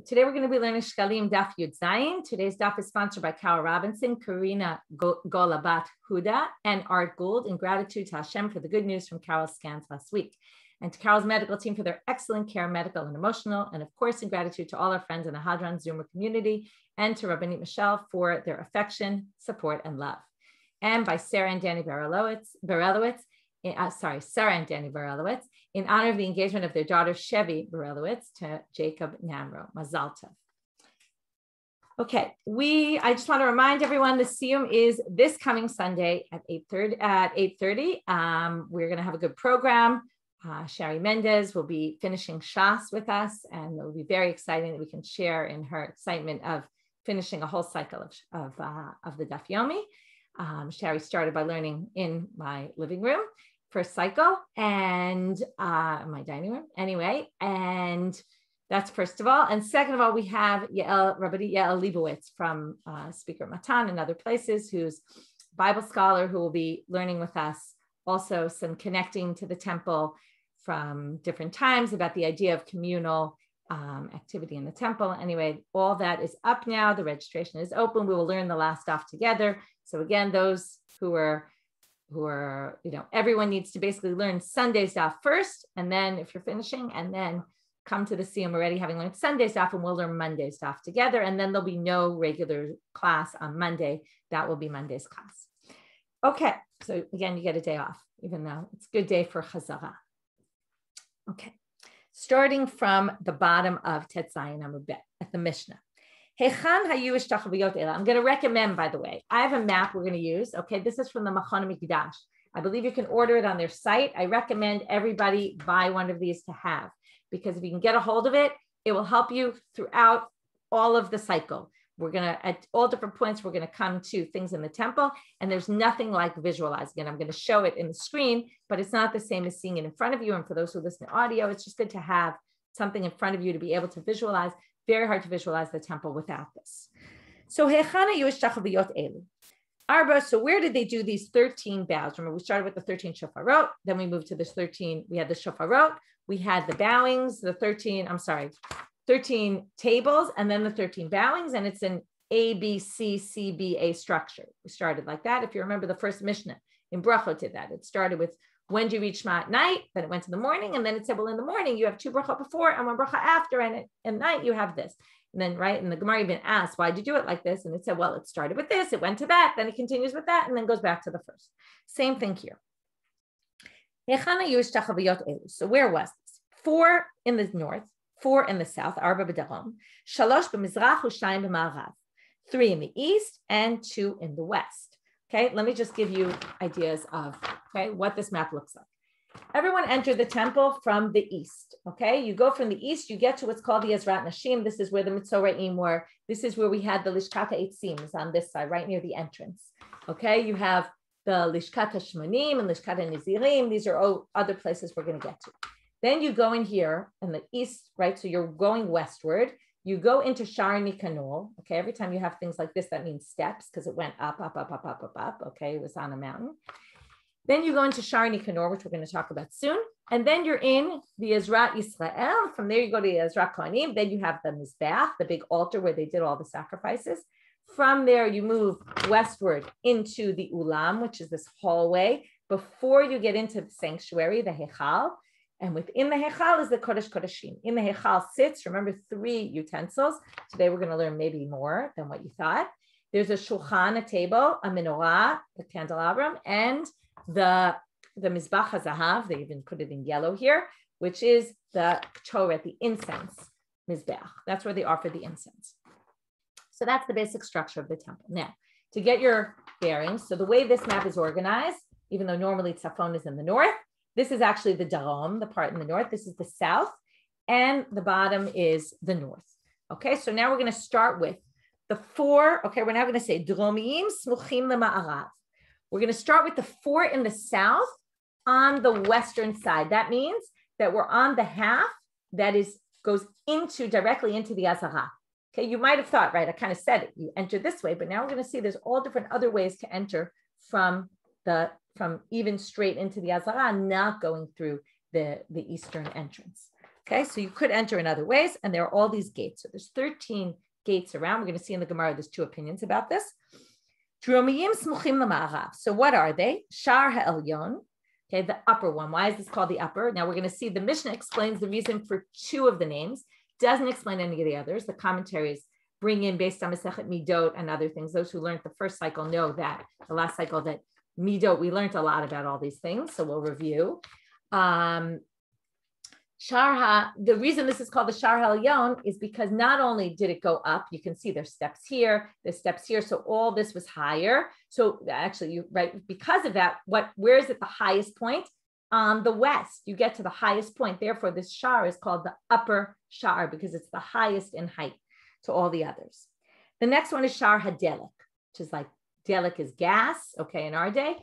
Today we're going to be learning Shekalim Daf Yud Zayin. Today's daf is sponsored by Carol Robinson, Karina Golabat Huda, and Art Gould, in gratitude to Hashem for the good news from Carol's scans last week, and to Carol's medical team for their excellent care, medical and emotional, and of course in gratitude to all our friends in the Hadran Zoomer community, and to Rabbanit Michelle for their affection, support, and love. And by Sarah and Danny Berelowitz, Sarah and Danny Berelowitz, in honor of the engagement of their daughter, Chevy Berelowitz, to Jacob Namro. Mazal tov. Okay, I just want to remind everyone the Siyum is this coming Sunday at 8:30. We're going to have a good program. Shari Mendez will be finishing Shas with us, and it will be very exciting that we can share in her excitement of finishing a whole cycle of the Daf Yomi. Shari started by learning in my living room, first cycle, and my dining room anyway. And that's first of all. And second of all, we have Rabbanit Yael Leibowitz from Speaker Matan and other places, who's a Bible scholar who will be learning with us also some connecting to the temple from different times about the idea of communal activity in the temple. Anyway, all that is up now. The registration is open. We will learn the last daf together. So again, those who are, everyone needs to basically learn Sunday's daf first, and then if you're finishing, and then come to the Siyum already having learned Sunday's daf, and we'll learn Monday's daf together, and then there'll be no regular class on Monday. That will be Monday's class. Okay, so again, you get a day off, even though it's a good day for Chazara. Okay, starting from the bottom of Tet Zayin Amud Bet at the Mishnah. I'm going to recommend, by the way, I have a map we're going to use. Okay, this is from the Machana Mikdash. I believe you can order it on their site. I recommend everybody buy one of these to have, because if you can get a hold of it, it will help you throughout all of the cycle. We're going to, at all different points, we're going to come to things in the temple, and there's nothing like visualizing it. I'm going to show it in the screen, but it's not the same as seeing it in front of you. And for those who listen to audio, it's just good to have something in front of you to be able to visualize. Very hard to visualize the temple without this. So Arba, so where did they do these 13 bows? Remember, we started with the 13 shofarot, then we moved to this 13, we had the shofarot, we had the bowings, 13 tables, and then the 13 bowings, and it's an A, B, C, C, B, A structure. We started like that. If you remember, the first Mishnah in Brachot did that. It started with when do you read Shema at night, then it went to the morning, and then it said, well, in the morning you have 2 bracha before and 1 bracha after, and at night you have this. And then, right, and the Gemara even asked, why did you do it like this? And it said, well, it started with this, it went to that, then it continues with that, and then goes back to the first. Same thing here. So where was this? 4 in the north, 4 in the south, Arba b'darom, 3 b'mizrach, u'shnayim b'ma'arav, 3 in the east, and 2 in the west. Okay, let me just give you ideas of what this map looks like. Everyone entered the temple from the east. Okay, you go from the east, you get to what's called the Ezrat Nashim. This is where the Mitzoraim were. This is where we had the Lishkata Eitzim, is on this side, right near the entrance. Okay, you have the Lishkata Shmanim and Lishkata Nizirim. These are all other places we're going to get to. Then you go in here in the east, right? So you're going westward. You go into Shar Nikanor. Okay, every time you have things like this, that means steps, because it went up. Okay, it was on a mountain. Then you go into Shar Nikanor, which we're going to talk about soon. And then you're in the Ezrat Yisrael. From there, you go to the Ezrat Kohanim. Then you have the Mizbeach, the big altar where they did all the sacrifices. From there, you move westward into the Ulam, which is this hallway, before you get into the sanctuary, the Hechal. And within the Hechal is the Kodesh Kodeshim. In the Hechal sits, remember, 3 utensils. Today we're going to learn maybe more than what you thought. There's a shulchan, a table, a menorah, the candelabrum, and the Mizbach HaZahav. They even put it in yellow here, which is the Torah, the incense Mizbach. That's where they offer the incense. So that's the basic structure of the temple. Now, to get your bearings, so the way this map is organized, even though normally Tzafon is in the north, this is actually the Darom, the part in the north. This is the south, and the bottom is the north. Okay, so now we're going to start with the 4. Okay, we're now going to say Dromiyim Smuchim Lema'arav. We're going to start with the 4 in the south on the western side. That means that we're on the half that goes directly into the Azara. Okay, you might have thought, right? I kind of said it. You enter this way, but now we're going to see there's all different other ways to enter from even straight into the Azara, not going through the eastern entrance. Okay, so you could enter in other ways, and there are all these gates. So there's 13 gates around. We're going to see in the Gemara, there's two opinions about this. So what are they? Shar ha'elyon, okay, the upper one. Why is this called the upper? Now we're going to see the Mishnah explains the reason for two of the names, doesn't explain any of the others. The commentaries bring in based on Masechet Midot and other things. Those who learned the first cycle know that the last cycle that Midot, we learned a lot about all these things. So we'll review. The reason this is called the Shar HaElyon is because not only did it go up, you can see there's steps here, so all this was higher. So actually, because of that, where is it the highest point? On the west, you get to the highest point. Therefore, this Shar is called the upper Shar because it's the highest in height to all the others. The next one is Shar HaDelek, which is like Delek is gas, okay, in our day.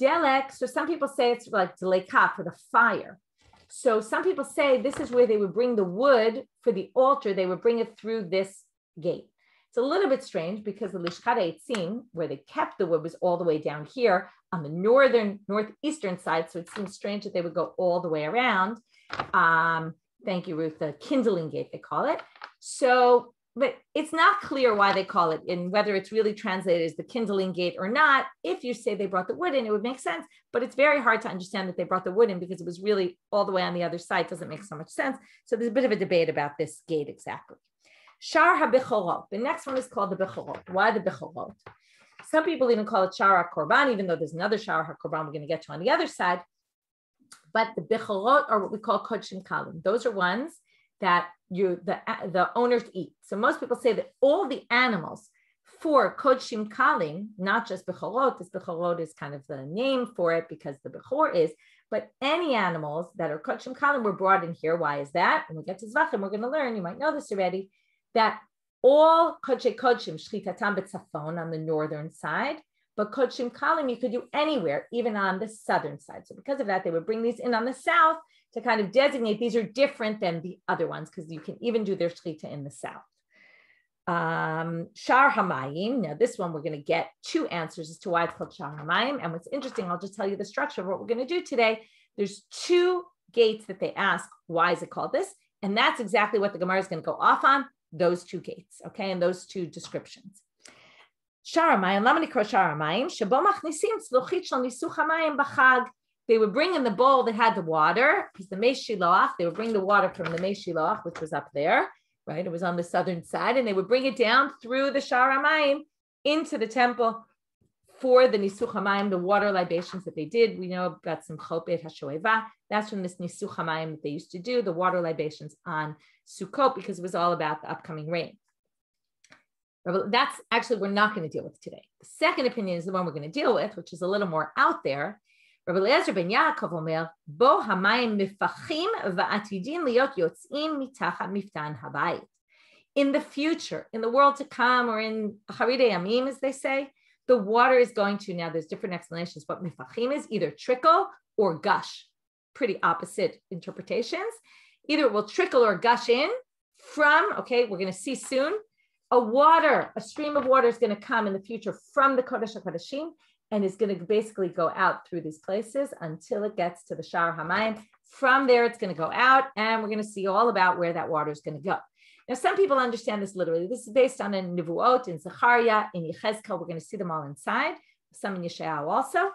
Delek, so some people say it's like Deleka for the fire. So some people say this is where they would bring the wood for the altar. They would bring it through this gate. It's a little bit strange because the Lishkat Eitzim, where they kept the wood, was all the way down here on the northeastern side. So it seems strange that they would go all the way around. Thank you, Ruth. The kindling gate, they call it. So, but it's not clear why they call it and whether it's really translated as the kindling gate or not. If you say they brought the wood in, it would make sense, but it's very hard to understand that they brought the wood in because it was really all the way on the other side. It doesn't make so much sense. So there's a bit of a debate about this gate exactly. Shar HaBechorot. The next one is called the Bechorot. Why the Bechorot? Some people even call it Shar HaKorban, even though there's another Shar HaKorban we're going to get to on the other side. But the Bechorot are what we call Kodshim Kalim. Those are ones that the owners eat. So most people say that all the animals for Kodshim Kalim, not just Bechorot, this Bechorot is kind of the name for it because the Bechor is, but any animals that are Kodshim Kalim were brought in here. Why is that? When we get to Zvachim, we're going to learn, you might know this already, that all Kodshe Kodshim, Shchitatam B'Tzafon on the northern side, but Kodshim Kalim you could do anywhere, even on the southern side. So because of that, they would bring these in on the south to kind of designate these are different than the other ones because you can even do their shchita in the south. Shar Hamayim. Now this one we're going to get two answers as to why it's called Shar Hamayim. And what's interesting, I'll just tell you the structure of what we're going to do today. There's two gates that they ask, why is it called this? And that's exactly what the Gemara is going to go off on, those two gates, okay, and those two descriptions. Shar Hamayim, Lamani Kro Shar Hamayim, Shabo Machnisim Tzlochit Shal Nisuch Hamayim B'Chag. They would bring in the bowl that had the water, because the Mei Shiloach, they would bring the water from the Mei Shiloach, which was up there, right? It was on the southern side, and they would bring it down through the Shar Hamayim into the temple for the Nisuch Hamayim, the water libations that they did. We know about some Chopet HaShoeva. That's from this Nisuch Hamayim that they used to do, the water libations on Sukkot, because it was all about the upcoming rain. That's actually, we're not going to deal with today. The second opinion is the one we're going to deal with, which is a little more out there. Rabbi Eliezer ben Yaakov Omer, Bo hamayim mifachim va'atidin liot yotzim mitachat miftan habayit. In the future, in the world to come, or in Haridei Yamim, as they say, the water is going to, now there's different explanations, what mifachim is, either trickle or gush. Pretty opposite interpretations. Either it will trickle or gush in from, okay, we're going to see soon, a stream of water is going to come in the future from the Kodesh HaKodeshim, and is going to basically go out through these places until it gets to the Shar Hamayim. From there, it's going to go out, and we're going to see all about where that water is going to go. Now, some people understand this literally. This is based on a Nevuot in Zechariah, in Yechezkel. We're going to see them all inside. Some in Yeshayahu also.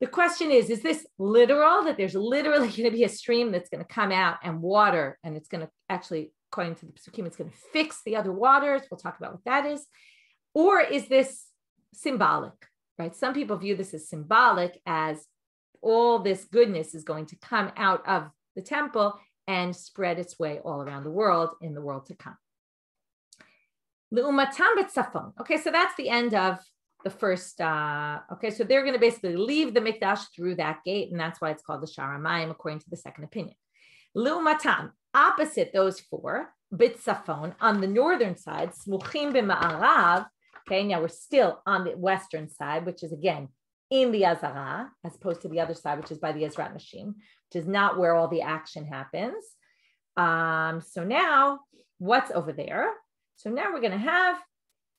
The question is this literal, that there's literally going to be a stream that's going to come out and water, and it's going to actually, according to the Pesukim, it's going to fix the other waters. We'll talk about what that is. Or is this symbolic? Right? Some people view this as symbolic, as all this goodness is going to come out of the temple and spread its way all around the world in the world to come. Okay, so that's the end of the first, okay, so they're going to basically leave the Mikdash through that gate, and that's why it's called the Shar Hamayim, according to the second opinion. Lu'umatam, opposite those four, B'Tzafon, on the northern side, Smuchim b'Ma'arav. Okay, now we're still on the western side, which is again in the Azara, as opposed to the other side, which is by the Ezrat Nashim, which is not where all the action happens. So now, what's over there? So now we're going to have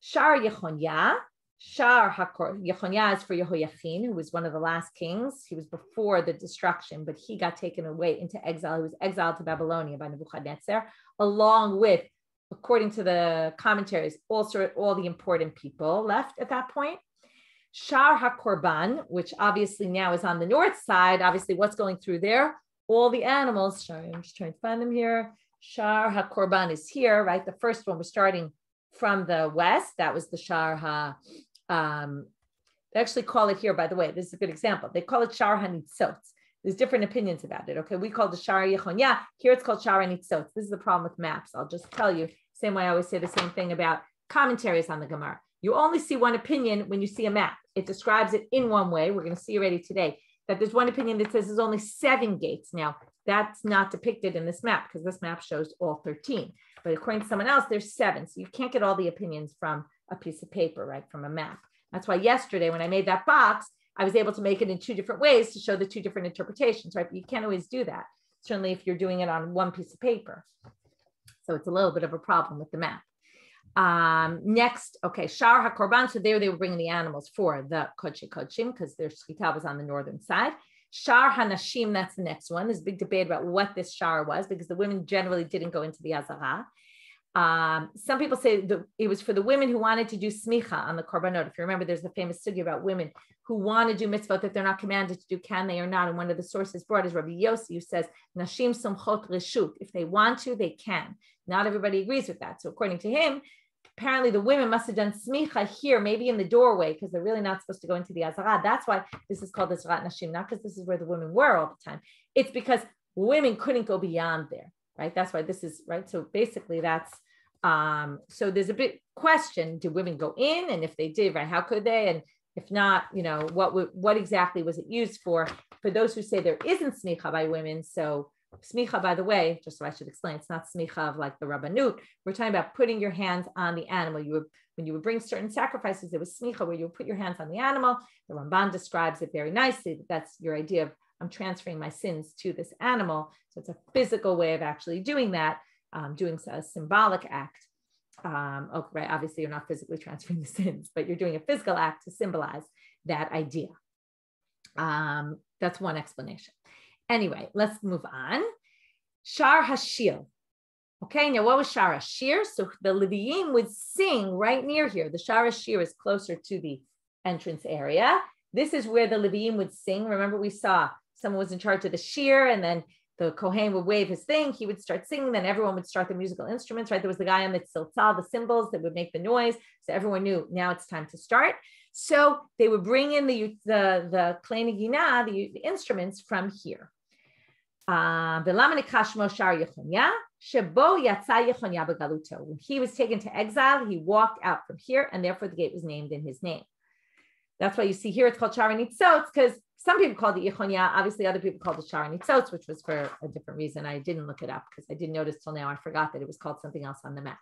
Shar Yechonya, Shar HaKor, Yechonya is for Yehoiachin, who was one of the last kings. He was before the destruction, but he got taken away into exile. He was exiled to Babylonia by Nebuchadnezzar, along with, according to the commentaries, also all the important people left at that point. Shar HaKorban, which obviously now is on the north side. Obviously, what's going through there? All the animals. Sorry, I'm just trying to find them here. Shar HaKorban is here, right? The first one, we're starting from the west. That was the Shar Ha. They actually call it here, by the way, this is a good example. They call it Shar HaNitzot. There's different opinions about it. Okay, we call it the Shar Yechonya. Here it's called Shar HaNitzot. This is the problem with maps. I'll just tell you, same way I always say the same thing about commentaries on the Gemara. You only see one opinion when you see a map. It describes it in one way. We're going to see already today that there's one opinion that says there's only 7 gates. Now, that's not depicted in this map because this map shows all 13. But according to someone else, there's 7. So you can't get all the opinions from a piece of paper, right, from a map. That's why yesterday when I made that box, I was able to make it in 2 different ways to show the 2 different interpretations, right? But you can't always do that, certainly if you're doing it on one piece of paper. So it's a little bit of a problem with the map. Next, okay, Shar HaKorban. So there they were bringing the animals for the Kodesh Kodeshim because their Shechita was on the northern side. Shar HaNashim, that's the next one. There's a big debate about what this Shar was because the women generally didn't go into the Azara. Some people say it was for the women who wanted to do smicha on the korbanot. If you remember, there's the famous sugya about women who want to do mitzvot that they're not commanded to do, can they or not? And one of the sources brought is Rabbi Yossi, who says, Nashim somchot reshut. If they want to, they can. Not everybody agrees with that. So according to him, apparently the women must have done smicha here, maybe in the doorway, because they're really not supposed to go into the azara. That's why this is called the Zrat Nashim, not because this is where the women were all the time. It's because women couldn't go beyond there, right? That's why this is, right? So basically that's, so there's a bit question, do women go in? And if they did, right, how could they? And if not, you know, what exactly was it used for? For those who say there isn't smicha by women, so smicha, by the way, just so I should explain, it's not smicha of like the Rabbanit. We're talking about putting your hands on the animal. When you would bring certain sacrifices, there was smicha where you would put your hands on the animal. The Ramban describes it very nicely. That's your idea of I'm transferring my sins to this animal. So it's a physical way of actually doing that, doing a symbolic act. Okay, right, obviously you're not physically transferring the sins, but you're doing a physical act to symbolize that idea. That's one explanation. Anyway, let's move on. Shar Hashir. Okay, now what was Shar Hashir? So the Leviim would sing right near here. The Shar Hashir is closer to the entrance area. This is where the Leviim would sing. Remember, we saw someone was in charge of the shir, and then the Kohen would wave his thing. He would start singing. Then everyone would start the musical instruments, right? There was the guy on the tziltzal, the cymbals that would make the noise. So everyone knew now it's time to start. So they would bring in the klei negina, the instruments from here. When he was taken to exile, he walked out from here, and therefore the gate was named in his name. That's why you see here it's called Shar HaNitzot, because some people called it Yechonya. Obviously, other people called it Shar HaNitzot, which was for a different reason. I didn't look it up because I didn't notice till now. I forgot that it was called something else on the map.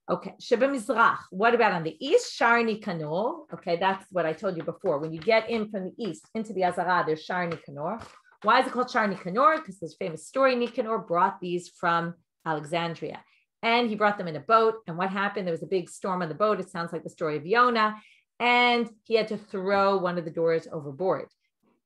Okay, Sheba Mizrach. What about on the east? Shar Nikanor. Okay, that's what I told you before. When you get in from the east into the Azara, there's Shar Nikanor. Why is it called Shar Nikanor? Because there's a famous story. Nikanor brought these from Alexandria, and he brought them in a boat. And what happened? There was a big storm on the boat. It sounds like the story of Yonah, and he had to throw one of the doors overboard.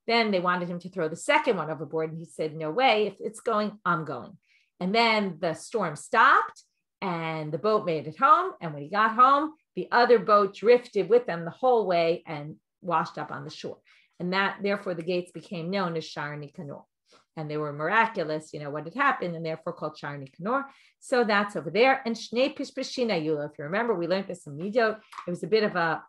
Then they wanted him to throw the second one overboard, and he said, "No way! If it's going, I'm going." And then the storm stopped, and the boat made it home. And when he got home, the other boat drifted with them the whole way and washed up on the shore. And that, therefore, the gates became known as Shar Nikanor. And they were miraculous, you know, what had happened, and therefore called Shar Nikanor. So that's over there. And Shnei Pishpashina Yula, if you remember, we learned this in Midot. It was a bit of a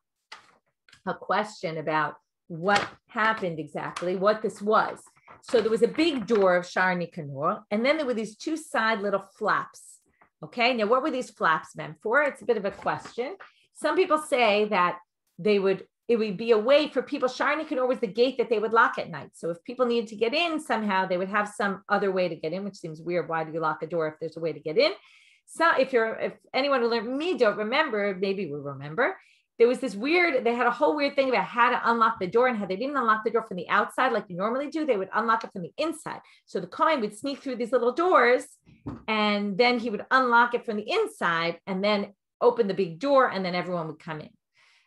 question about what happened exactly, what this was. So there was a big door of Shar Nikanor, and then there were these 2 side little flaps. Okay, now what were these flaps meant for? It's a bit of a question. Some people say that it would be a way for people. Shar Nikanor was the gate that they would lock at night. So if people needed to get in somehow, they would have some other way to get in, which seems weird. Why do you lock a door if there's a way to get in? So if anyone who learned me don't remember, maybe we remember, there was this weird, they had a whole weird thing about how to unlock the door, and how they didn't unlock the door from the outside like you normally do, they would unlock it from the inside. So the Kohen would sneak through these little doors, and then he would unlock it from the inside and then open the big door, and then everyone would come in.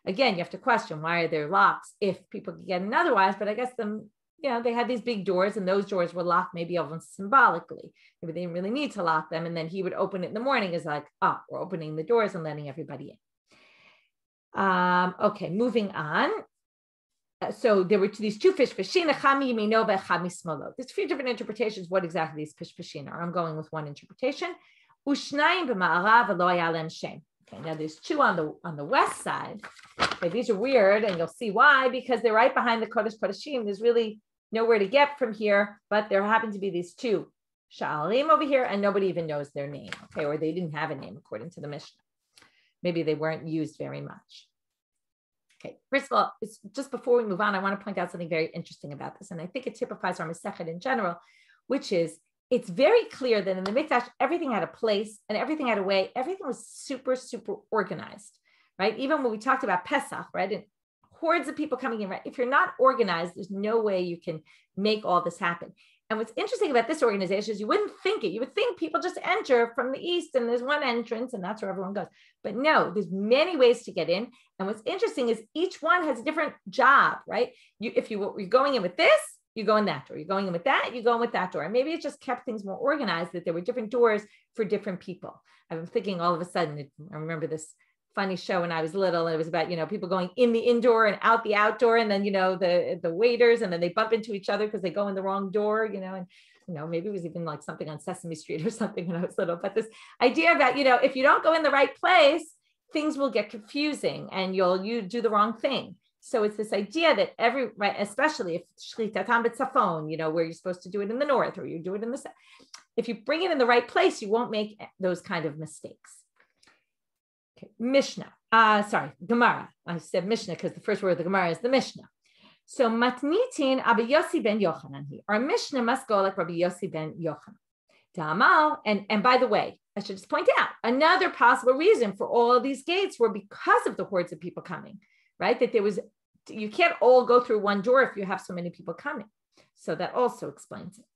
Again, you have to question, why are there locks if people could get in otherwise? But I guess they had these big doors, and those doors were locked maybe almost symbolically. Maybe they didn't really need to lock them. And then he would open it in the morning as like, we're opening the doors and letting everybody in. Okay, moving on. So there were these two fishpashina, chami yimino ve'chami smolo. There's a few different interpretations what exactly these fishpashina are. I'm going with one interpretation. Ushnayim b'ma'arav v'lo haya lehem shem. Okay, now there's two on the west side. Okay, these are weird, and you'll see why, because they're right behind the Kodesh Kodeshim. There's really nowhere to get from here, but there happen to be these two Shekalim over here, and nobody even knows their name, okay, or they didn't have a name according to the Mishnah. Maybe they weren't used very much. Okay, first of all, it's just before we move on, I want to point out something very interesting about this, and I think it typifies our Masechet in general, which is it's very clear that in the Mikdash, everything had a place and everything had a way. Everything was super, super organized, right? Even when we talked about Pesach, right? And hordes of people coming in, right? If you're not organized, there's no way you can make all this happen. And what's interesting about this organization is you wouldn't think it. You would think people just enter from the east and there's one entrance and that's where everyone goes. But no, there's many ways to get in. And what's interesting is each one has a different job, right? If you're going in with this, you go in that door. You're going in with that, you go in with that door. And maybe it just kept things more organized, that there were different doors for different people. I'm thinking all of a sudden, I remember this funny show when I was little, and it was about, people going in the indoor and out the outdoor, and then, the waiters, and then they bump into each other because they go in the wrong door, and, maybe it was even like something on Sesame Street or something when I was little, but this idea about, if you don't go in the right place, things will get confusing and you do the wrong thing. So it's this idea that right, especially if shlitatam b'tzafon, where you're supposed to do it in the north or you do it in the south, if you bring it in the right place, you won't make those kind of mistakes. Okay. Mishnah, Gemara. I said Mishnah because the first word of the Gemara is the Mishnah. So matnitin Rabbi Yossi ben Yochanan here. Our Mishnah must go like Rabbi Yossi ben Yochanan. Da'amal, and by the way, I should just point out another possible reason for all of these gates were because of the hordes of people coming, right? That you can't all go through one door if you have so many people coming. So that also explains it.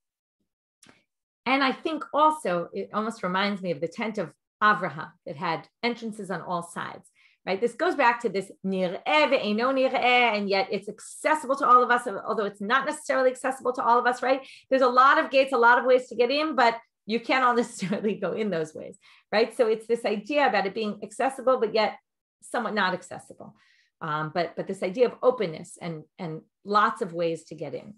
And I think also it almost reminds me of the tent of Avraham that had entrances on all sides, right? This goes back to this nir'eh ve'eino nir'eh, and yet it's accessible to all of us, although it's not necessarily accessible to all of us, right? There's a lot of gates, a lot of ways to get in, but you can't all necessarily go in those ways, right? So it's this idea about it being accessible, but yet somewhat not accessible. But this idea of openness and lots of ways to get in.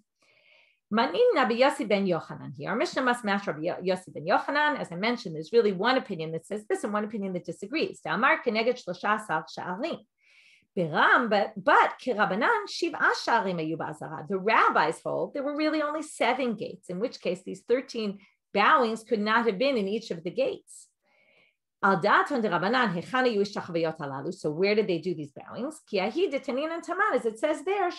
Manin Rabbi Yossi ben Yochanan here. Our Mishnah must match Rabbi Yossi ben Yochanan. As I mentioned, there's really one opinion that says this and one opinion that disagrees. But the rabbis hold there were really only 7 gates, in which case these 13 bowings could not have been in each of the gates. So where did they do these bowings? As it says there,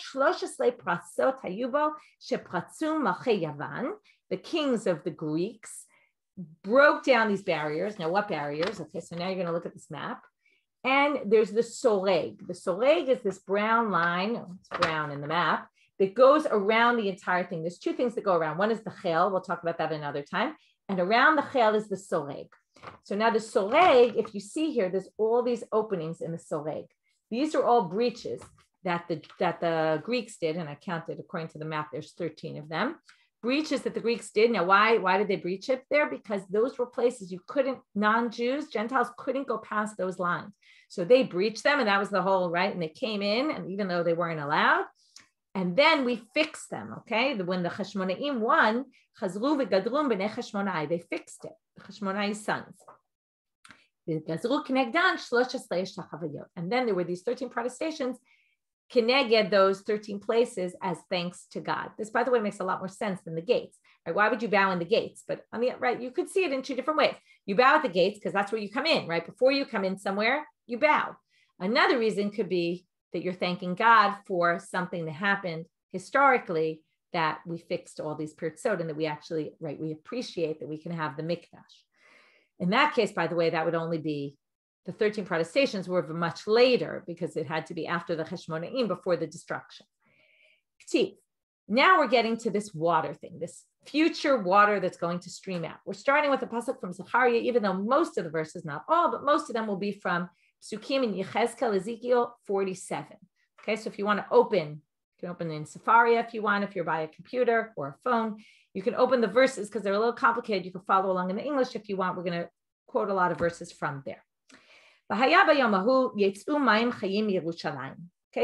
the kings of the Greeks broke down these barriers. Now, what barriers? Okay, so now you're going to look at this map. And there's the soreg. The soreg is this brown line, it's brown in the map, that goes around the entire thing. There's 2 things that go around. One is the chel. We'll talk about that another time. And around the chel is the soreg. So now the soreg, if you see here, there's all these openings in the soreg. These are all breaches that the Greeks did, and I counted according to the map, there's 13 of them. Breaches that the Greeks did. Now, why did they breach it there? Because those were places you couldn't, non-Jews, Gentiles couldn't go past those lines. So they breached them, and that was the whole, right? And they came in, and even though they weren't allowed, and then we fixed them, okay? When the Chashmonaim won, Chazru v'gadrum b'nei Chashmonai, they fixed it, the Chashmonai sons. And then there were these 13 protestations, keneged those 13 places as thanks to God. This, by the way, makes a lot more sense than the gates. Right? Why would you bow in the gates? But on the right, you could see it in 2 different ways. You bow at the gates because that's where you come in, right? Before you come in somewhere, you bow. Another reason could be that you're thanking God for something that happened historically, that we fixed all these pirtzot, and that we actually, right, we appreciate that we can have the mikdash. In that case, by the way, that would only be, the 13 protestations were much later because it had to be after the Cheshmonaim, before the destruction. Now we're getting to this water thing, this future water that's going to stream out. We're starting with a pasuk from Zechariah, even though most of the verses, not all, but most of them will be from Psukim in Yechezkel, Ezekiel 47. Okay, so if you want to open, you can open in Safari if you want, if you're by a computer or a phone. You can open the verses because they're a little complicated. You can follow along in the English if you want. We're going to quote a lot of verses from there. Okay,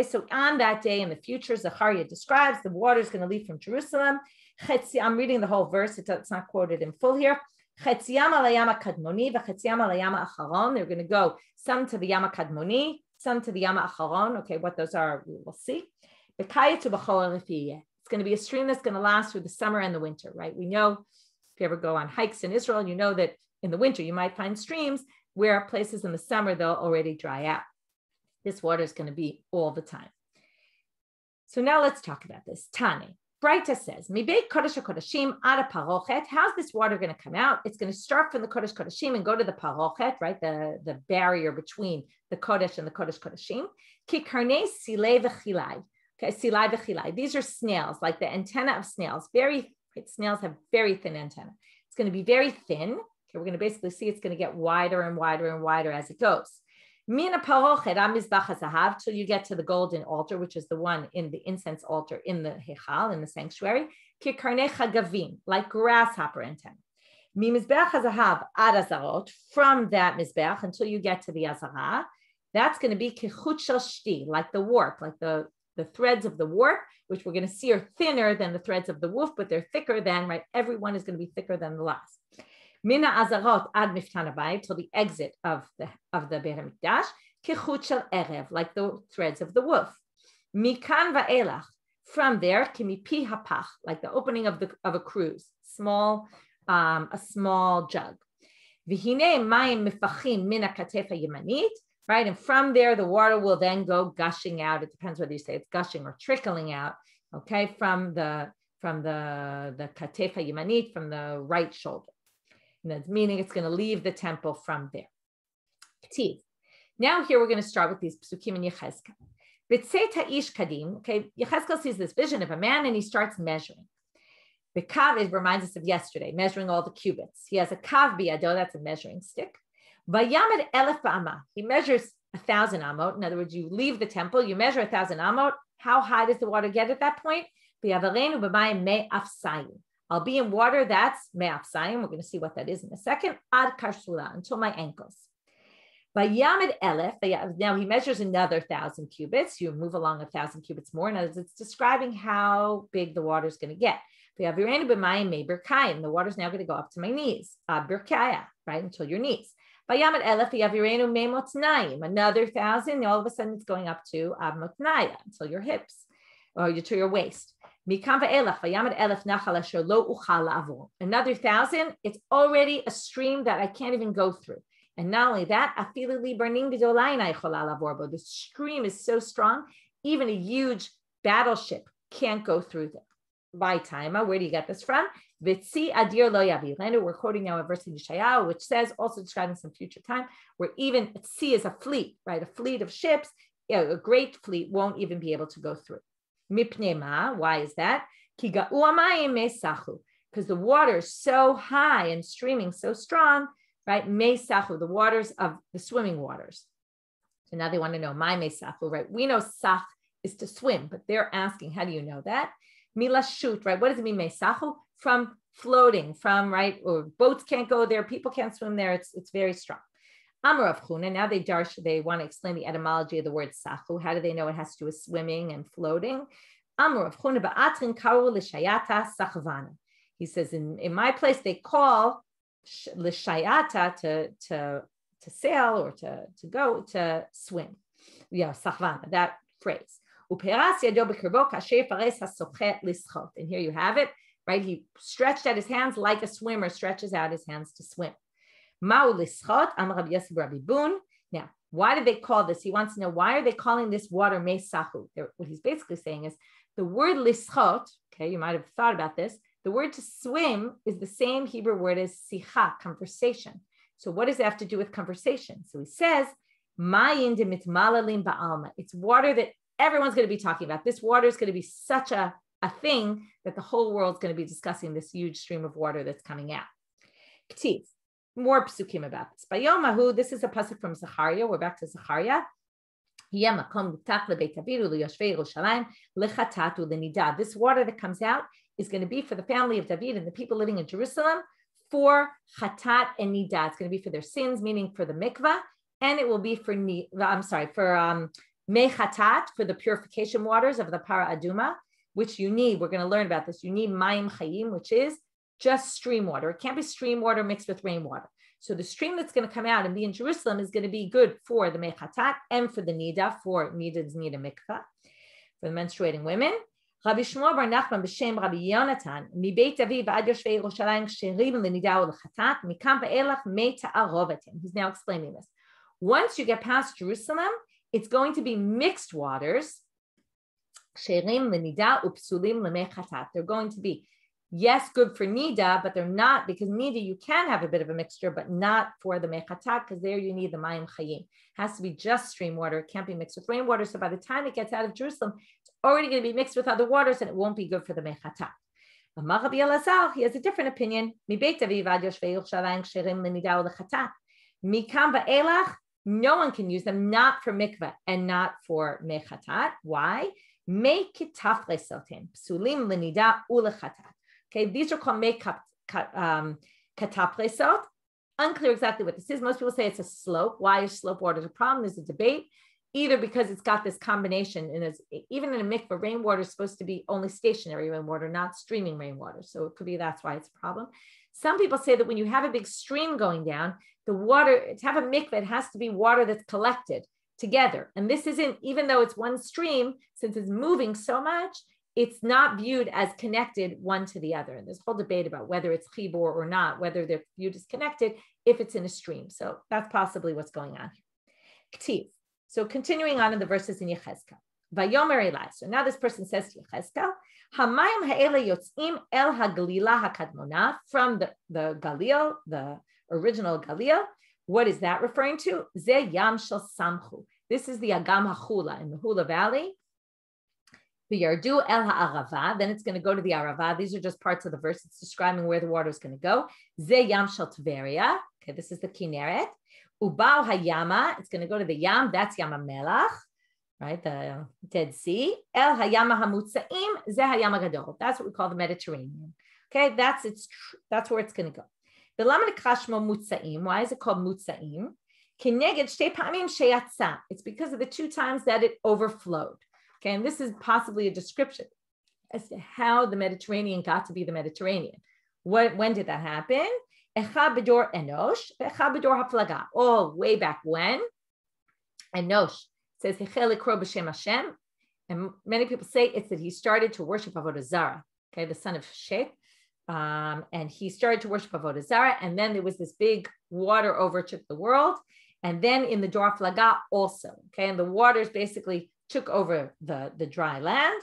so on that day in the future, Zechariah describes the water is going to leave from Jerusalem. I'm reading the whole verse. It's not quoted in full here. They're going to go some to the Yama Kadmoni, some to the Yama Acharon. Okay, what those are, we will see. It's going to be a stream that's going to last through the summer and the winter, right? We know if you ever go on hikes in Israel, you know that in the winter you might find streams where places in the summer they'll already dry out. This water is going to be all the time. So now let's talk about this. Tane. Braita says, Mibeit Kodesh HaKodashim Ada Parochet. How's this water going to come out? It's going to start from the Kodesh Kodashim and go to the Parochet, right? The barrier between the Kodesh and the Kodesh Kodashim. Ki karnei silei v'chilai. Okay, silai v'chilai. These are snails, like the antenna of snails. Snails have very thin antenna. It's going to be very thin. Okay, we're going to basically see it's going to get wider and wider and wider as it goes. Mina parochet amizbach hazahav till you get to the golden altar, which is the one in the incense altar in the hechal, in the sanctuary. Kikarnei chagavim, like grasshopper antenna. Mimizbach hazahav ad azarot, from that mizbach until you get to the azara. That's going to be kichut shel shti, like the warp, like the threads of the warp, which we're going to see are thinner than the threads of the woof, but they're thicker than, right? Everyone is going to be thicker than the last. Mina azarot ad miftan habayit, till the exit of the Beit HaMikdash, kichut shel erev, like the threads of the woof. Mikan va'elach, from there, kimipi hapach, like the opening of a cruse, a small jug. V'hinei mayim mifachim mina katefa yemanit, right? And from there, the water will then go gushing out. It depends whether you say it's gushing or trickling out, okay, from the katefa yemanit, from the right shoulder. And that's meaning it's going to leave the temple from there. Now here we're going to start with these psukim in Yechezkel. Okay, Yechezkel sees this vision of a man and he starts measuring. The kav, it reminds us of yesterday, measuring all the cubits. He has a kav biyado, that's a measuring stick. Vayamed elef ba'amah, he measures 1,000 amot. In other words, you leave the temple, you measure 1,000 amot. How high does the water get at that point? I'll be in water that's me'afsayim. We're going to see what that is in a second. Ad karsula, until my ankles. Vayamed elef. Now he measures another 1,000 cubits. You move along 1,000 cubits more. And it's describing how big the water is going to get. The water is now going to go up to my knees. Birkaya, right, until your knees. Vayamed elef yavirenu me'motnayim. Another 1,000. All of a sudden, it's going up to motnaya, until your hips or to your waist. Another 1,000, it's already a stream that I can't even go through. And not only that, the stream is so strong, even a huge battleship can't go through them. By time, where do you get this from? We're quoting now a verse in Yeshayahu, which says, also describing some future time, where even at sea is a fleet, right? A fleet of ships, a great fleet won't even be able to go through. Mipnema, why is that? Because the water is so high and streaming so strong, right? Mesachu, the waters of the swimming waters. So now they want to know my mesachu, right? We know sach is to swim, but they're asking, how do you know that? Milashut, right? What does it mean, mesachu? From floating, from, right? Or boats can't go there, people can't swim there. It's very strong. Amar of Chuna, now they want to explain the etymology of the word sachu. How do they know it has to do with swimming and floating? Amar of Chuna ba'atrin karu l'shayata sachvana. He says, in my place, they call l'shayata to sail or to go, to swim. Yeah, sachvana, that phrase. Uperas yado b'kirbo kasher fares hasochet lischot. And here you have it, right? He stretched out his hands like a swimmer stretches out his hands to swim. Now, why did they call this? He wants to know, why are they calling this water mesachu? What he's basically saying is the word lischot, okay, you might have thought about this. The word to swim is the same Hebrew word as sicha, conversation. So what does it have to do with conversation? So he says, it's water that everyone's going to be talking about. This water is going to be such a thing that the whole world's going to be discussing this huge stream of water that's coming out. K'tiv. more psukim about this. Bayomahu, this is a pasuk from Zechariah. We're back to Zechariah. This water that comes out is going to be for the family of David and the people living in Jerusalem for chatat and nidah. It's going to be for their sins, meaning for the mikvah, and it will be for mei chatat, for the purification waters of the para aduma, which you need. We're going to learn about this. You need mayim chayim, which is just stream water. It can't be stream water mixed with rainwater. So the stream that's going to come out and be in Jerusalem is going to be good for the mechatat and for the nida, for nida mikvah, for the menstruating women. Rabbi Shmuel bar Nachman b'shem Rabbi Yonatan mibeit Aviv ad yoshvei Yerushalayim ksherim lenida ulechatat mikam ve'elach mei ta'arovatim. He's now explaining this. Once you get past Jerusalem, it's going to be mixed waters. Ksherim lenida upsulim lemechatat. They're going to be, yes, good for nida, but they're not, because nida you can have a bit of a mixture, but not for the mechatat, because there you need the mayim chayim. It has to be just stream water. It can't be mixed with rainwater. So by the time it gets out of Jerusalem, it's already going to be mixed with other waters, and it won't be good for the mechatat. Rabbi Elazar, he has a different opinion. No one can use them, not for mikveh and not for mechatat. Why? Okay, these are called kataplesot. Unclear exactly what this is. Most people say it's a slope. Why is slope water a problem? There's a debate, either because it's got this combination, and even in a mikveh, rainwater is supposed to be only stationary rainwater, not streaming rainwater. So it could be that's why it's a problem. Some people say that when you have a big stream going down, the water, to have a mikveh, it has to be water that's collected together. And this isn't, even though it's one stream, since it's moving so much, it's not viewed as connected one to the other. And there's a whole debate about whether it's chibur or not, whether they're viewed as connected if it's in a stream. So that's possibly what's going on here. K'tiv. So continuing on in the verses in Yechezkel. Vayomer Elai. So now this person says to Yechezkel, Hamayim ha'ele yotzim el hagalila hakadmona, from the Galil, the original Galil. What is that referring to? Ze yam shel samchu. This is the Agam HaChula in the Hula Valley. V'yardu el ha'arava. Then it's going to go to the Arava. These are just parts of the verse. It's describing where the water is going to go. Ze yam shel Tveria. Okay, this is the Kinneret. Ubao hayama. It's going to go to the Yam. That's Yam HaMelach, right? The Dead Sea. El hayama hamutzaim. Ze hayam HaGadol. That's what we call the Mediterranean. Okay, that's where it's going to go. Why is it called mutzaim? It's because of the two times that it overflowed. Okay, and this is possibly a description as to how the Mediterranean got to be the Mediterranean. When did that happen? Oh, way back when. Enosh says, and many people say it's that he started to worship Avodah Zarah, okay, the son of Sheth. And he started to worship Avodah Zarah, and then there was this big water overtook the world, and then in the Dor Flaga also, okay, and the waters basically took over the dry land.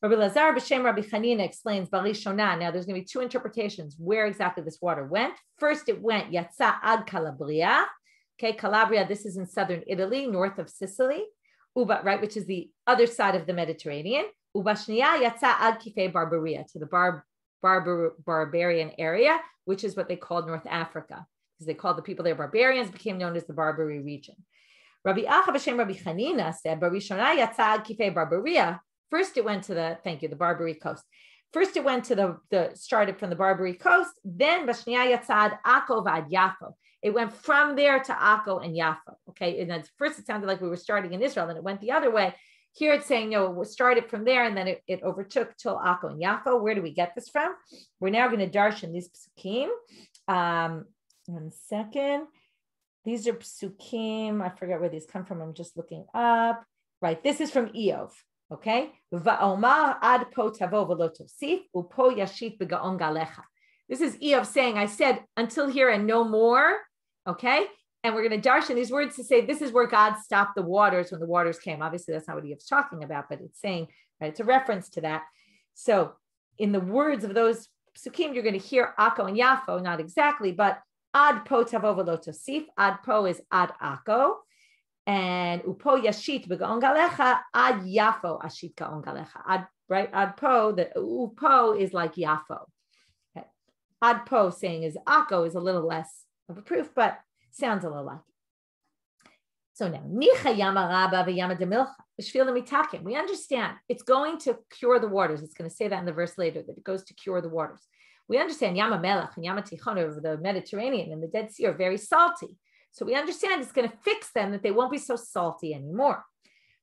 Rabbi Lazar b'shem Rabbi Chanina explains Barishona. Now there's going to be two interpretations where exactly this water went. First, it went Yatsa ad Calabria. Okay, Calabria. This is in southern Italy, north of Sicily, Uba, right, which is the other side of the Mediterranean. Ubashniya Yatsa ad Kifei Barbaria, to the barbarian area, which is what they called North Africa, because they called the people there barbarians, became known as the Barbary region. Rabbi Acha b'shem Rabbi Chanina said, Barishona Yatsa ad Kifei Barbaria. First, it went to the Barbary coast. First, it went to started from the Barbary coast. Then, Bashniya Yatzad Akko v'ad Yafo. It went from there to Akko and Yafo. Okay, and at first it sounded like we were starting in Israel, and it went the other way. Here it's saying, no, it was started from there, and then it overtook till Akko and Yafo. Where do we get this from? We're now going to darshan these psukim. 1 second. These are psukim. I forget where these come from. I'm just looking up. Right, this is from Eov. Okay, Va'omar ad po tavo v'lo tosif upo yashit b'gaon galecha. This is Eov saying, I said until here and no more. Okay, and we're going to darshan these words to say this is where God stopped the waters when the waters came. Obviously, that's not what Eov's talking about, but it's saying, right, it's a reference to that. So, in the words of those psukim, you're going to hear Akko and Yafo, not exactly, but ad po tavo v'lo tosif. Ad po is ad Akko. And upo yashit b'gaon galecha ad yafo ashit gaon galecha. Ad po, the upo is like yafo. Okay. Ad po saying is akko is a little less of a proof, but sounds a little like it. So now, Nicha Yama Rabba v'Yama Demilcha v'Shvila Mitakim. We understand it's going to cure the waters. It's going to say that in the verse later, that it goes to cure the waters. We understand Yama Melech and Yama Tichon of the Mediterranean and the Dead Sea are very salty. So we understand it's going to fix them, that they won't be so salty anymore.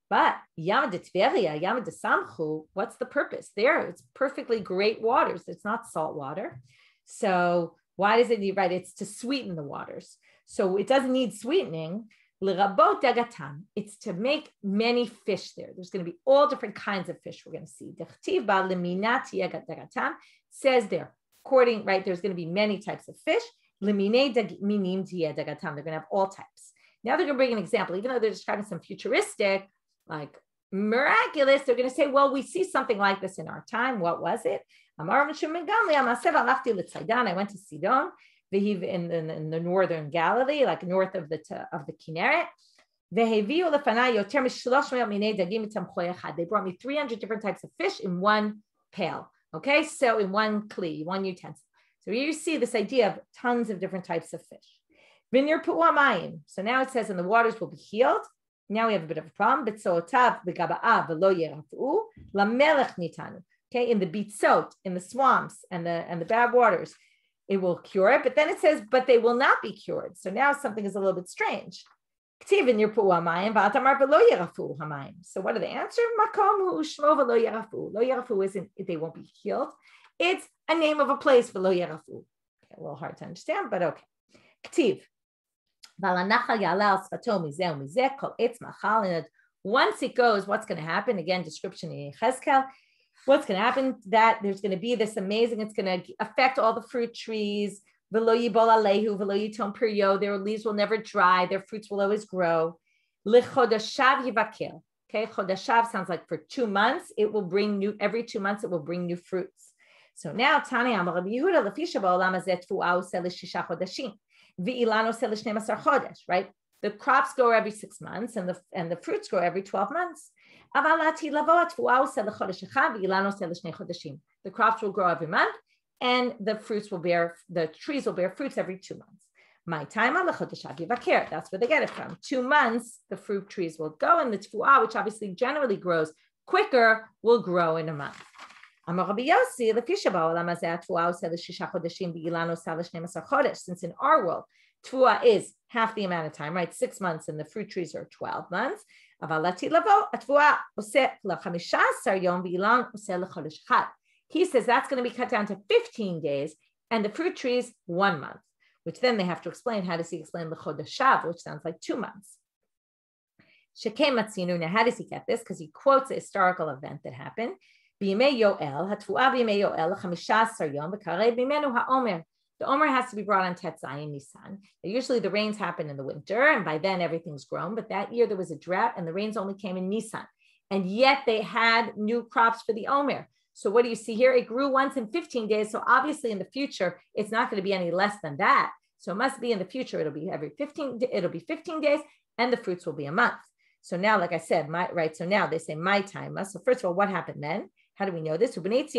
But Yama de Tveria, Yama de Samchu, what's the purpose? There, it's perfectly great waters. It's not salt water. So why does it need, right? It's to sweeten the waters. So it doesn't need sweetening. L'rabot dagatam. It's to make many fish there. There's going to be all different kinds of fish we're going to see. Dechtiv ba leminat dagatam says there, according, right, there's going to be many types of fish. Lemine minim dagatam. They're going to have all types. Now they're going to bring an example, even though they're describing some futuristic, like miraculous, they're going to say, well, we see something like this in our time. What was it? I went to Sidon, in the northern Galilee, like north of the Kinneret. They brought me 300 different types of fish in one pail. Okay, so in one kli, one utensil. So here you see this idea of tons of different types of fish. So now it says, and the waters will be healed. Now we have a bit of a problem. Okay, in the bitzot, in the swamps and the bad waters, it will cure it. But then it says, but they will not be cured. So now something is a little bit strange. So what are the answer? Lo yarafu isn't, they won't be healed. It's a name of a place for lo yarafu. Okay, a little hard to understand, but okay. Ktiv. Once it goes, what's going to happen? Again, description in Cheskel. What's going to happen? That there's going to be this amazing, it's going to affect all the fruit trees. Their leaves will never dry. Their fruits will always grow. Okay, chodashav sounds like for 2 months, it will bring new, every 2 months, it will bring new fruits. So now, Tani Amar Rabbi Yehuda, Lefisha ba'olam hazeh tfuah oseh l'shisha chodashim, v'ilan oseh l'shneim-asar chodesh, right? The crops grow every 6 months and the fruits grow every 12 months. The crops will grow every month and the trees will bear fruits every 2 months. My time, that's where they get it from. 2 months, the fruit trees will go, and the tfuah, which obviously generally grows quicker, will grow in a month. Since in our world, tfuah is half the amount of time, right? 6 months, and the fruit trees are 12 months. He says that's going to be cut down to 15 days, and the fruit trees 1 month, which then they have to explain. How does he explain the chodashav, which sounds like 2 months? Now, how does he get this? Because he quotes a historical event that happened. The Omer has to be brought on Tet Zayin Nisan. Usually the rains happen in the winter, and by then everything's grown. But that year there was a drought, and the rains only came in Nisan. And yet they had new crops for the Omer. So what do you see here? It grew once in 15 days. So obviously in the future, it's not going to be any less than that. So it must be in the future, it'll be 15 days, and the fruits will be a month. So now, like I said, so now they say my time. So first of all, what happened then? How do we know this? The rains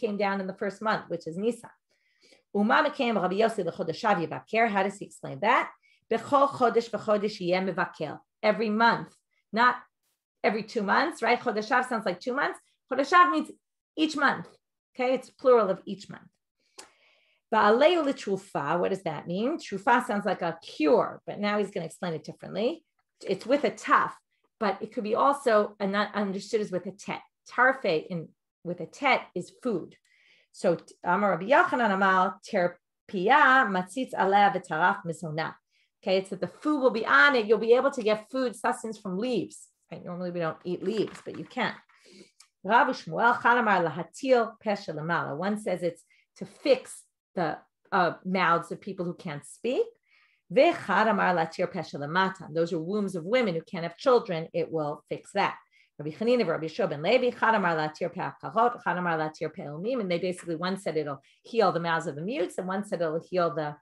came down in the first month, which is Nisan. How does he explain that? Every month, not every 2 months, right? Chodashav sounds like 2 months. Chodashav means each month. Okay, it's plural of each month. What does that mean? Trufa sounds like a cure, but now he's going to explain it differently. It's with a taf, but it could be also understood as with a tet. Tarfe with a tet is food. So Amar Rabbi Yochanan Amal terpia matzitz aleh v'taraf mizona. Okay, it's that the food will be on it. You'll be able to get food sustenance from leaves. Right? Normally we don't eat leaves, but you can. Rav Shmuel Chalamar lahatil pesha lamala. One says it's to fix the mouths of people who can't speak. Those are wombs of women who can't have children. It will fix that. And they basically, one said it'll heal the mouths of the mutes, and one said it'll heal the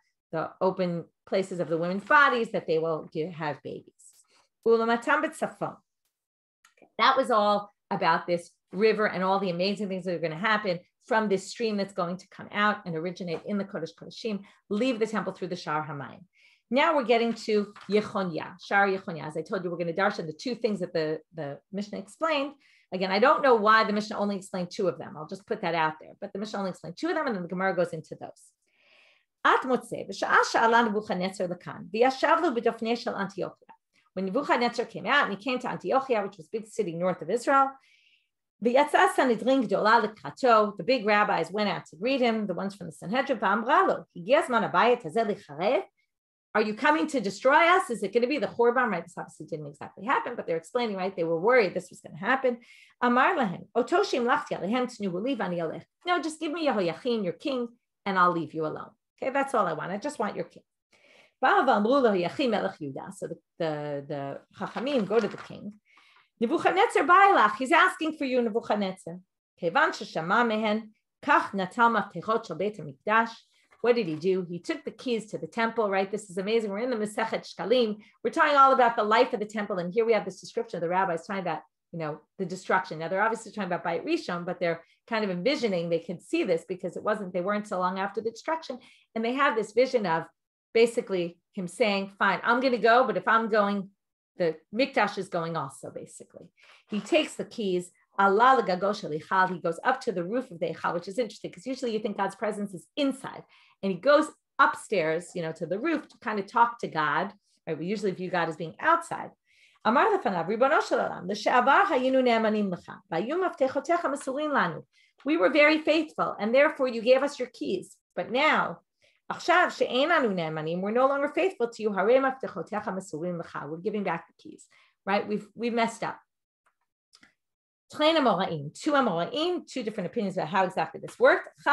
open places of the women's bodies that they will have babies. That was all about this river and all the amazing things that are going to happen from this stream that's going to come out and originate in the Kodesh Kodeshim, leave the temple through the Shar Hamayim. Now we're getting to Yechonya, Shar Yechonya. As I told you, we're going to darshan the two things that the Mishnah explained. Again, I don't know why the Mishnah only explained two of them. I'll just put that out there. But the Mishnah only explained two of them, and then the Gemara goes into those. At Motzei, v'sha'ah sha'ala Nebuchadnezzar lekan, v'yashavlu b'dofnei shel Antiochia. When Nebuchadnezzar came out, and he came to Antiochia, which was a big city north of Israel, the big rabbis went out to greet him, the ones from the Sanhedrin. Are you coming to destroy us? Is it going to be the Chorban? Right, this obviously didn't exactly happen, but they're explaining, right? They were worried this was going to happen. No, just give me Yehoiachin, your king, and I'll leave you alone. Okay, that's all I want. I just want your king. So the Chachamim go to the king. Nebuchadnezzar Bailach, he's asking for you, Nebuchadnezzar. What did he do? He took the keys to the temple, right? This is amazing. We're in the Masechet Shekalim. We're talking all about the life of the temple. And here we have this description of the rabbis talking about, the destruction. Now they're obviously talking about Bayit Rishon, but they're kind of envisioning, they could see this because they weren't so long after the destruction. And they have this vision of basically him saying, fine, I'm going to go, but if I'm going, the Mikdash is going also, basically. He takes the keys, Allah l'gagosh ha'lichal, he goes up to the roof of the Eichal, which is interesting because usually you think God's presence is inside. And he goes upstairs, to the roof to kind of talk to God. Right? We usually view God as being outside. Amar lefanav, Ribono shel olam, l'she'avar hayinu ne'emanim lecha, v'hayu maftechotecha mesurin lanu. We were very faithful, and therefore you gave us your keys. But now, we're no longer faithful to you. We're giving back the keys, right? We've messed up. Two Amoraim, two different opinions about how exactly this worked. He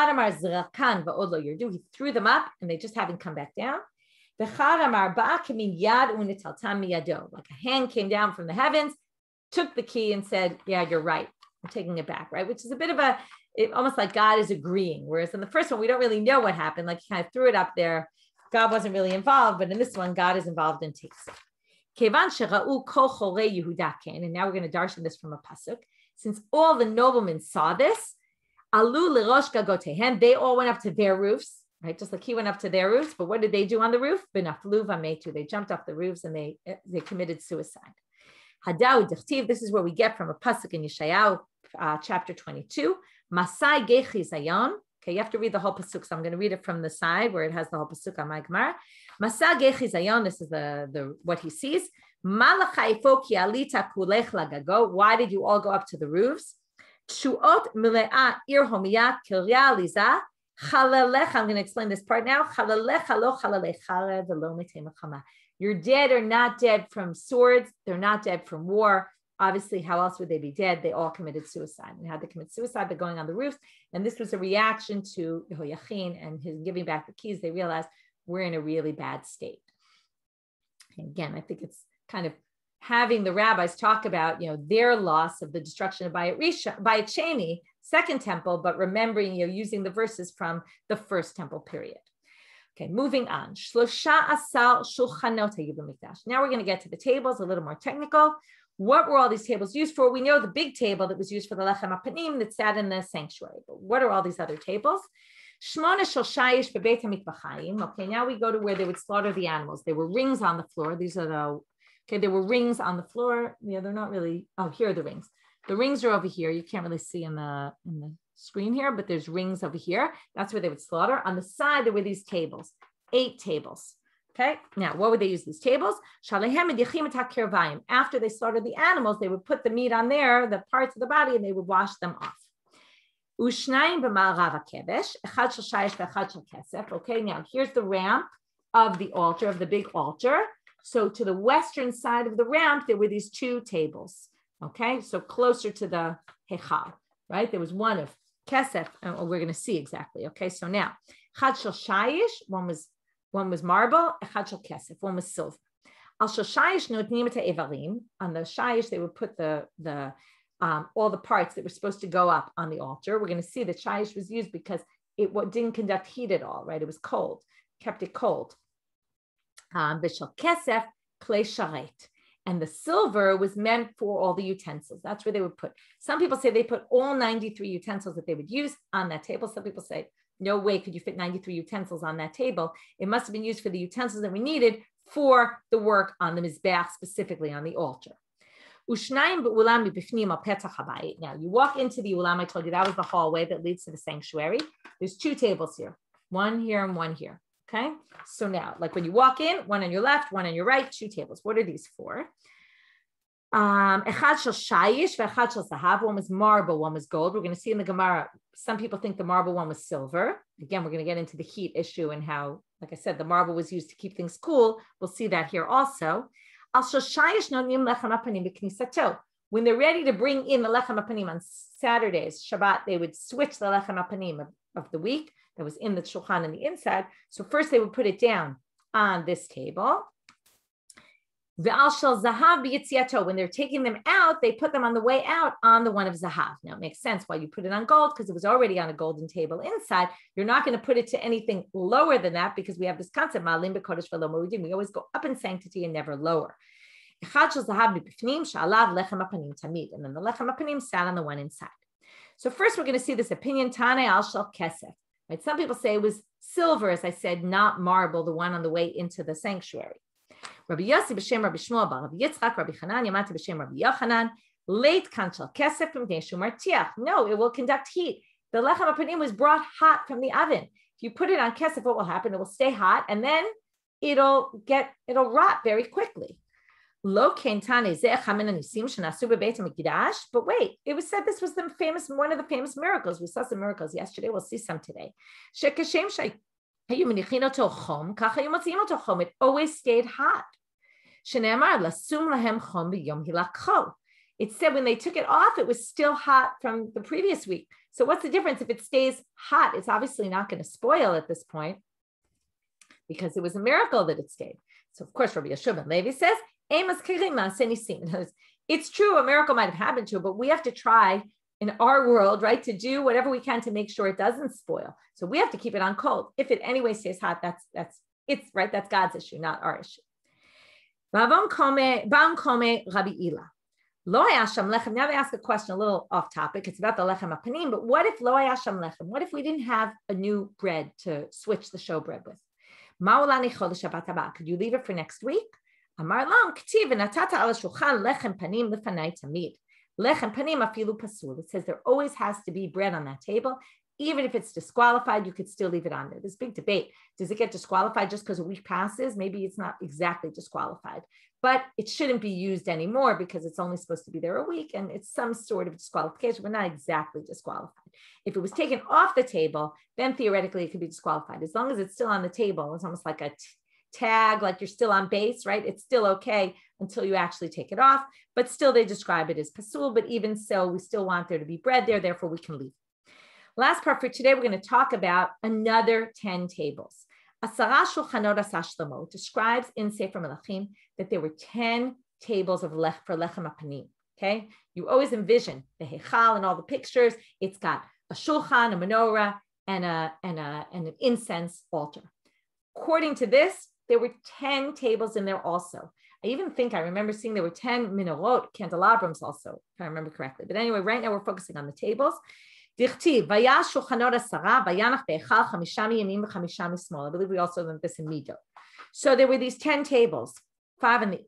threw them up and they just haven't come back down. Like a hand came down from the heavens, took the key and said, yeah, you're right. I'm taking it back, right? Which is a bit of almost like God is agreeing. Whereas in the first one, we don't really know what happened. Like he kind of threw it up there. God wasn't really involved, but in this one, God is involved and takes it. And now we're going to darshan this from a pasuk. Since all the noblemen saw this, they all went up to their roofs, right? Just like he went up to their roofs. But what did they do on the roof? They jumped off the roofs and they committed suicide. This is where we get from a pasuk in Yeshayahu, chapter 22. Masai gechi zayon. Okay, you have to read the whole pasuk. So I'm going to read it from the side where it has the whole pasuk on my Gemara. Masai gechi zayon. This is the what he sees. Why did you all go up to the roofs? I'm going to explain this part now. You're dead or not dead from swords. They're not dead from war. Obviously, how else would they be dead? They all committed suicide. And how they commit suicide by going on the roofs. And this was a reaction to Yehoiachin and his giving back the keys. They realized we're in a really bad state. And again, I think it's kind of having the rabbis talk about, their loss of the destruction of Bayit Sheni, second temple, but remembering, using the verses from the first temple period. Okay, moving on. Now we're going to get to the tables, a little more technical. What were all these tables used for? We know the big table that was used for the Lechem HaPanim that sat in the sanctuary. But what are all these other tables? Okay, now we go to where they would slaughter the animals. There were rings on the floor. There were rings on the floor. Yeah, they're not really. Oh, here are the rings. The rings are over here. You can't really see in the screen here, but there's rings over here. That's where they would slaughter. On the side, there were these tables, 8 tables. Okay, now what would they use these tables? After they slaughtered the animals, they would put the meat on there, the parts of the body, and they would wash them off. Okay, now here's the ramp of the altar, of the big altar. So to the western side of the ramp, there were these 2 tables. Okay, so closer to the Hechal, right? There was one of Kesef, and we're going to see exactly. Okay, so now, Chad Shel Shayish, one was marble, Chad Shel Kesef, one was silver. Al Shel Shayish notnim et ha'evarim. On the Shayish, they would put all the parts that were supposed to go up on the altar. We're going to see that Shayish was used because it didn't conduct heat at all, right? It was cold, kept it cold. Bishal Kesef, Klei Sharet. And the silver was meant for all the utensils. That's where they would put. Some people say they put all 93 utensils that they would use on that table. Some people say, no way could you fit 93 utensils on that table. It must have been used for the utensils that we needed for the work on the Mizbeach, specifically on the altar. Now you walk into the ulam. I told you that was the hallway that leads to the sanctuary. There's two tables here, one here and one here. Okay, so now, like when you walk in, one on your left, one on your right, two tables. What are these for? One was marble, one was gold. We're going to see in the Gemara, some people think the marble one was silver. Again, we're going to get into the heat issue and how, like I said, the marble was used to keep things cool. We'll see that here also. When they're ready to bring in the lechem apanim on Saturdays, Shabbat, they would switch the lechem apanim of the week that was in the shulchan on the inside. So first they would put it down on this table. When they're taking them out, they put them on the way out on the one of zahav. Now it makes sense why you put it on gold, because it was already on a golden table inside. You're not going to put it to anything lower than that, because we have this concept, ma'alim b'kodesh v'lo moedim. We always go up in sanctity and never lower. And then the lechem apanim sat on the one inside. So first we're going to see this opinion, Tane al shel kesef. Right? Some people say it was silver, as I said, not marble, the one on the way into the sanctuary. Rabbi Yossi b'shem Rabbi Shmuel bar Rabbi Yitzchak, Rabbi Chanan, Yamata b'shem Rabbi Yochanan, late kanchal kesef from Neshu Martiach. No, it will conduct heat. The lechem apanim was brought hot from the oven. If you put it on kesef, what will happen? It will stay hot, and then it'll rot very quickly. But wait, it was said this was one of the famous miracles. We saw some miracles yesterday. We'll see some today. It always stayed hot. It said when they took it off, it was still hot from the previous week. So what's the difference? If it stays hot, it's obviously not going to spoil at this point, because it was a miracle that it stayed. So of course, Rabbi Yeshua ben Levi says, it's true, a miracle might have happened to it, but we have to try in our world, right, to do whatever we can to make sure it doesn't spoil. So we have to keep it on cold. If it anyway stays hot, that's right. That's God's issue, not our issue. Now they ask a question a little off topic. It's about the lechem apanim, but what if lo hayasham lechem? What if we didn't have a new bread to switch the showbread with? Could you leave it for next week? Amar lam k'tiv v'natata al shulchan lechem panim lefanai tamid. Lechem panim afilu pasul. It says there always has to be bread on that table. Even if it's disqualified, you could still leave it on there. There's big debate. Does it get disqualified just because a week passes? Maybe it's not exactly disqualified, but it shouldn't be used anymore because it's only supposed to be there a week and it's some sort of disqualification, but not exactly disqualified. If it was taken off the table, then theoretically it could be disqualified. As long as it's still on the table, it's almost like a tag, like you're still on base, right? It's still okay until you actually take it off, but still they describe it as pasul, but even so, we still want there to be bread there, therefore we can leave. Last part for today, we're going to talk about another 10 tables. Asara shulchanot asa shlomo describes in Sefer Melachim that there were 10 tables for lechem apanim. Okay, you always envision the heichal and all the pictures. It's got a shulchan, a menorah, and an incense altar. According to this, there were 10 tables in there also. I remember seeing there were 10 menorot, candelabras also, if I remember correctly. But anyway, right now we're focusing on the tables. I believe we also learned this in Mido. So there were these 10 tables, 5 on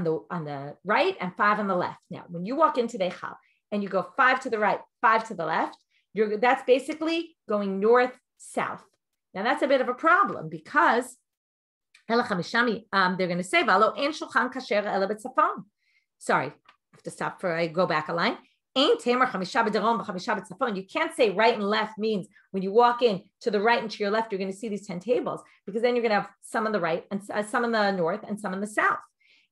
the right and 5 on the left. Now, when you walk into the Eichal and you go 5 to the right, 5 to the left, that's basically going north-south. Now, that's a bit of a problem because they're going to say, sorry, I have to stop I go back a line. You can't say right and left means when you walk in to the right and to your left, you're going to see these 10 tables, because then you're going to have some on the right and some in the north and some in the south.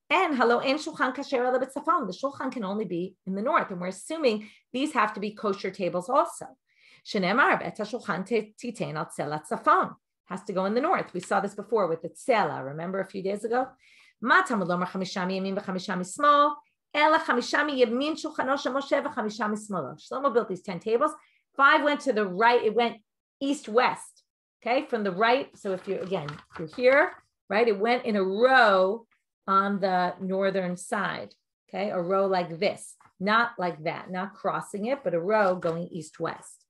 And the shulchan can only be in the north. And we're assuming these have to be kosher tables also. Has to go in the north. We saw this before with the tzela. Remember a few days ago? Shlomo built these 10 tables. 5 went to the right. It went east-west, okay, from the right. So if you're here, right, it went in a row on the northern side, okay? A row like this, not like that, not crossing it, but a row going east-west.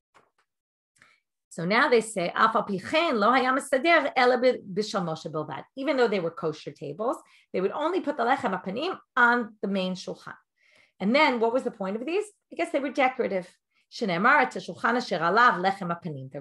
So now they say, even though they were kosher tables, they would only put the lechem apanim on the main shulchan. And then what was the point of these? I guess they were decorative. They're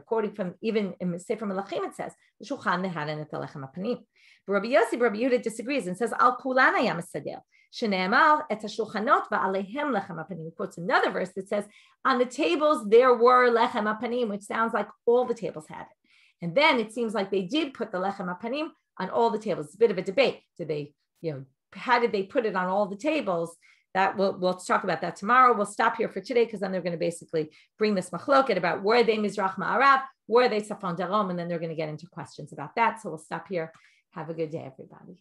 quoting from, even in Sefer Melachim, it says, the shulchan they had in it the lechem apanim. But Rabbi Yehuda disagrees and says, al kulan hayam esader. Shene'emar et hashulchanot va'alehem lechem apanim. He quotes another verse that says, on the tables there were lechem apanim, which sounds like all the tables had it. And then it seems like they did put the lechem apanim on all the tables. It's a bit of a debate. Did they, how did they put it on all the tables? That we'll talk about that tomorrow. We'll stop here for today because then they're going to basically bring this machloket about were they Mizrach Ma'arav, were they Safon Darom, and then they're going to get into questions about that. So we'll stop here. Have a good day, everybody.